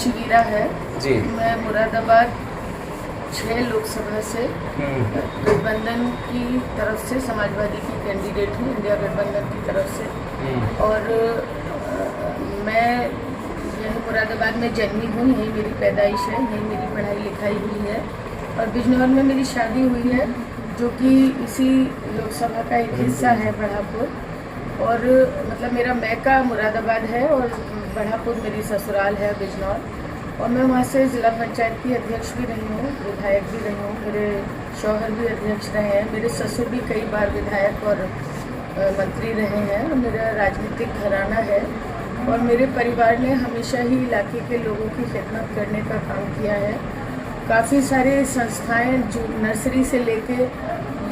रुचि वीरा है जी। मैं मुरादाबाद 6 लोकसभा से गठबंधन की तरफ से समाजवादी की कैंडिडेट हूँ, इंडिया गठबंधन की तरफ से। और मैं यही मुरादाबाद में जन्मी हूँ, यही मेरी पैदाइश है, यही मेरी पढ़ाई लिखाई हुई है और बिजनौर में मेरी शादी हुई है, जो कि इसी लोकसभा का एक हिस्सा है बढ़ापुर। और मतलब मेरा मैका मुरादाबाद है और बढ़ापुर मेरी ससुराल है बिजनौर। और मैं वहाँ से ज़िला पंचायत की अध्यक्ष भी रही हूँ, विधायक भी रही हूँ, मेरे शौहर भी अध्यक्ष रहे हैं, मेरे ससुर भी कई बार विधायक और मंत्री रहे हैं और मेरा राजनीतिक घराना है। और मेरे परिवार ने हमेशा ही इलाके के लोगों की खिदमत करने का काम किया है। काफ़ी सारे संस्थाएं जो नर्सरी से लेके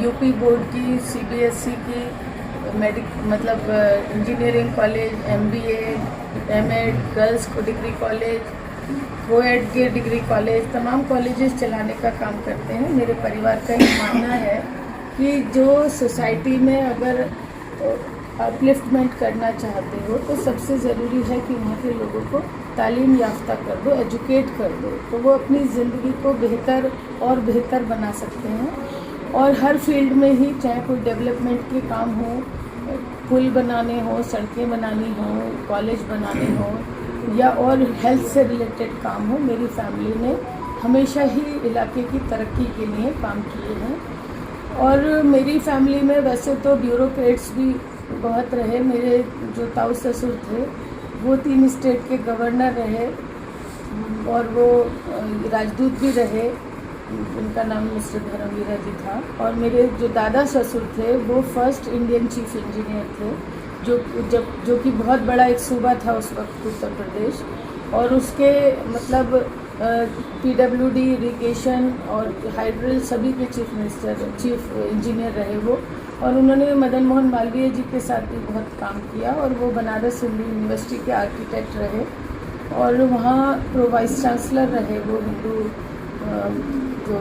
यूपी बोर्ड की, सीबीएसई की, मतलब engineering college, MBA, MAd, girls को डिग्री कॉलेज, कोएड के डिग्री कॉलेज, तमाम कॉलेजेस चलाने का काम करते हैं। मेरे परिवार का ये मानना है कि जो सोसाइटी में अगर अपलिफ्टमेंट करना चाहते हो तो सबसे ज़रूरी है कि वहाँ के लोगों को तालीम याफ्ता कर दो, एजुकेट कर दो, तो वो अपनी ज़िंदगी को बेहतर और बेहतर बना सकते हैं। और हर फील्ड में ही, चाहे कोई डेवलपमेंट के काम हो, पुल बनाने हो, सड़कें बनानी हो, कॉलेज बनाने हो या और हेल्थ से रिलेटेड काम हो, मेरी फैमिली ने हमेशा ही इलाके की तरक्की के लिए काम किए हैं। और मेरी फैमिली में वैसे तो ब्यूरोक्रेट्स भी बहुत रहे। मेरे जो ताऊ ससुर थे वो 3 स्टेट के गवर्नर रहे और वो राजदूत भी रहे, उनका नाम मिस्टर धर्मवीरा जी था। और मेरे जो दादा ससुर थे वो फर्स्ट इंडियन चीफ इंजीनियर थे, जो कि बहुत बड़ा एक सूबा था उस वक्त उत्तर प्रदेश। और उसके मतलब PWD, इरिगेशन और हाइड्रल सभी के चीफ इंजीनियर रहे वो। और उन्होंने मदन मोहन मालवीय जी के साथ भी बहुत काम किया और वो बनारस हिंदू यूनिवर्सिटी के आर्किटेक्ट रहे और वहाँ प्रो वाइस चांसलर रहे। वो हिंदू जो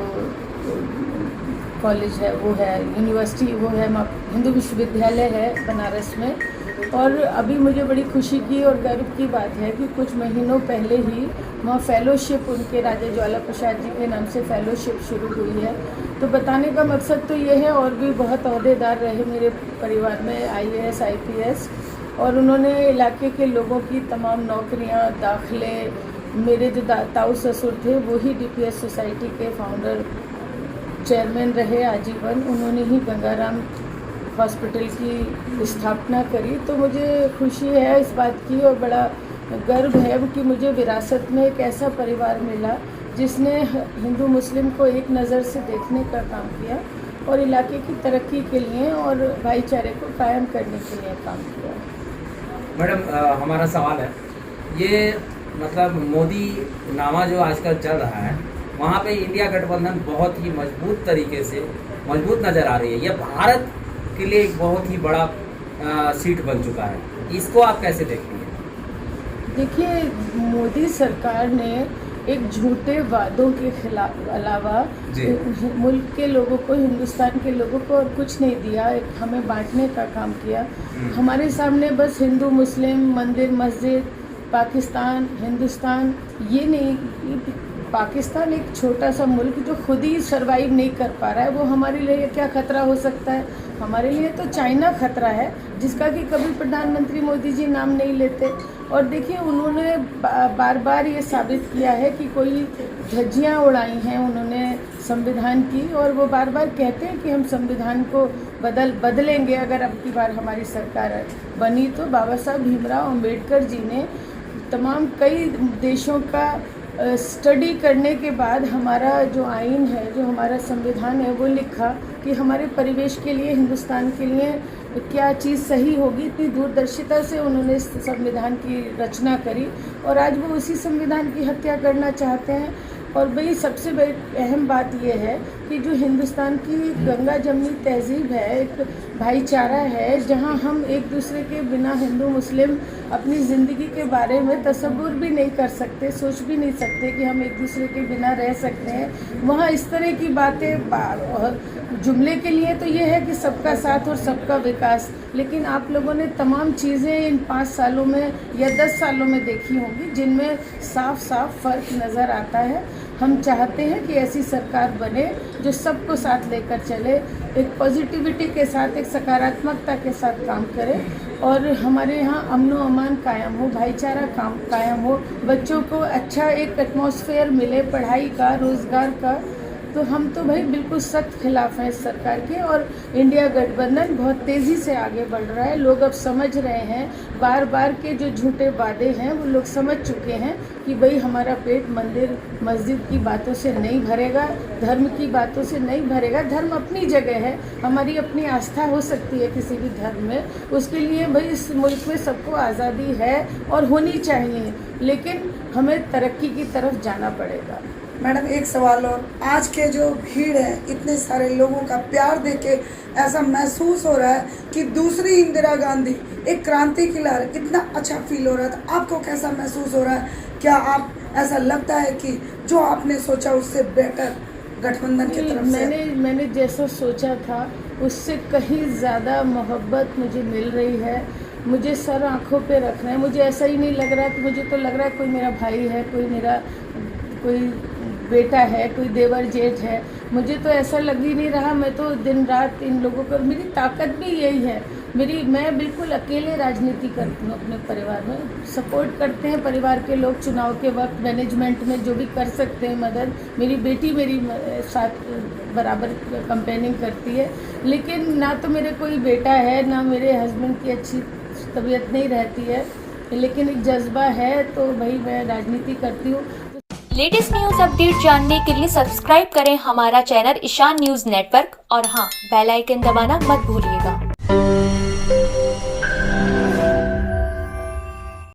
कॉलेज है वो है, यूनिवर्सिटी वो है, हिंदू विश्वविद्यालय है बनारस में। और अभी मुझे बड़ी खुशी की और गर्व की बात है कि कुछ महीनों पहले ही वहाँ फेलोशिप उनके राजा ज्वाला प्रसाद जी के नाम से फेलोशिप शुरू हुई है। तो बताने का मकसद तो ये है, और भी बहुत ओहदेदार रहे मेरे परिवार में, IAS IPS, और उन्होंने इलाके के लोगों की तमाम नौकरियाँ, दाखिले, मेरे जो ताऊ ससुर थे वो ही DPS सोसाइटी के फाउंडर चेयरमैन रहे आजीवन, उन्होंने ही गंगाराम हॉस्पिटल की स्थापना करी। तो मुझे खुशी है इस बात की और बड़ा गर्व है कि मुझे विरासत में एक ऐसा परिवार मिला जिसने हिंदू मुस्लिम को एक नज़र से देखने का काम किया और इलाके की तरक्की के लिए और भाईचारे को कायम करने के लिए काम किया। मैडम, हमारा सवाल है ये, मतलब मोदी नामा जो आजकल चल रहा है वहाँ पे इंडिया गठबंधन बहुत ही मजबूत तरीके से मजबूत नज़र आ रही है। यह भारत के लिए एक बहुत ही बड़ा सीट बन चुका है, इसको आप कैसे देखती हैं? देखिए, मोदी सरकार ने एक झूठे वादों के खिलाफ अलावा मुल्क के लोगों को, हिंदुस्तान के लोगों को और कुछ नहीं दिया, एक हमें बांटने का काम किया। हमारे सामने बस हिंदू मुस्लिम, मंदिर मस्जिद, पाकिस्तान, हिंदुस्तान, ये नहीं, पाकिस्तान एक छोटा सा मुल्क जो खुद ही सरवाइव नहीं कर पा रहा है, वो हमारे लिए क्या खतरा हो सकता है? हमारे लिए तो चाइना खतरा है, जिसका कि कभी प्रधानमंत्री मोदी जी नाम नहीं लेते। और देखिए, उन्होंने बार बार ये साबित किया है कि कोई धज्जियाँ उड़ाई हैं उन्होंने संविधान की, और वो बार बार कहते हैं कि हम संविधान को बदलेंगे अगर अब की बार हमारी सरकार बनी तो। बाबा साहब भीमराव अम्बेडकर जी ने तमाम कई देशों का स्टडी करने के बाद हमारा जो आइन है, जो हमारा संविधान है, वो लिखा कि हमारे परिवेश के लिए, हिंदुस्तान के लिए क्या चीज़ सही होगी। इतनी दूरदर्शिता से उन्होंने इस संविधान की रचना करी और आज वो उसी संविधान की हत्या करना चाहते हैं। और भाई सबसे बड़ी अहम बात यह है कि जो हिंदुस्तान की गंगा जमनी तहजीब है, एक भाईचारा है, जहां हम एक दूसरे के बिना हिंदू मुस्लिम अपनी ज़िंदगी के बारे में तसव्वुर भी नहीं कर सकते, सोच भी नहीं सकते कि हम एक दूसरे के बिना रह सकते हैं। वहाँ इस तरह की बातें जुमले के लिए तो ये है कि सबका साथ और सबका विकास, लेकिन आप लोगों ने तमाम चीज़ें इन 5 सालों में या 10 सालों में देखी होंगी जिनमें साफ साफ फ़र्क नज़र आता है। हम चाहते हैं कि ऐसी सरकार बने जो सबको साथ लेकर चले, एक पॉजिटिविटी के साथ, एक सकारात्मकता के साथ काम करे और हमारे यहाँ अमन व अमान कायम हो, भाईचारा कायम हो, बच्चों को अच्छा एक एटमॉस्फेयर मिले पढ़ाई का, रोज़गार का। तो हम तो भाई बिल्कुल सख्त खिलाफ हैं इस सरकार के, और इंडिया गठबंधन बहुत तेज़ी से आगे बढ़ रहा है। लोग अब समझ रहे हैं, बार बार के जो झूठे वादे हैं वो लोग समझ चुके हैं कि भाई हमारा पेट मंदिर मस्जिद की बातों से नहीं भरेगा, धर्म की बातों से नहीं भरेगा। धर्म अपनी जगह है, हमारी अपनी आस्था हो सकती है किसी भी धर्म में, उसके लिए भाई इस मुल्क में सबको आज़ादी है और होनी चाहिए, लेकिन हमें तरक्की की तरफ जाना पड़ेगा। मैडम एक सवाल और, आज के जो भीड़ है, इतने सारे लोगों का प्यार देके ऐसा महसूस हो रहा है कि दूसरी इंदिरा गांधी एक क्रांति की लहर, इतना अच्छा फील हो रहा था। आपको कैसा महसूस हो रहा है? क्या आप ऐसा लगता है कि जो आपने सोचा उससे बेटर गठबंधन की तरफ से? मैंने जैसा सोचा था उससे कहीं ज़्यादा मोहब्बत मुझे मिल रही है। मुझे सर आँखों पे रख रहे हैं, मुझे ऐसा ही नहीं लग रहा कि मुझे तो लग रहा है कोई मेरा भाई है, कोई बेटा है, कोई देवर जेठ है। मुझे तो ऐसा लग ही नहीं रहा। मैं तो दिन रात इन लोगों को, मेरी ताकत भी यही है, मैं बिल्कुल अकेले राजनीति करती हूँ। अपने परिवार में सपोर्ट करते हैं परिवार के लोग, चुनाव के वक्त मैनेजमेंट में जो भी कर सकते हैं मदद। मेरी बेटी मेरी साथ बराबर कैंपेनिंग करती है, लेकिन ना तो मेरे कोई बेटा है, ना मेरे हस्बैंड की अच्छी तबीयत नहीं रहती है, लेकिन एक जज्बा है, तो भाई मैं राजनीति करती हूँ। लेटेस्ट न्यूज अपडेट जानने के लिए सब्सक्राइब करें हमारा चैनल ईशान न्यूज नेटवर्क और हाँ, बेल आइकन दबाना मत भूलिएगा।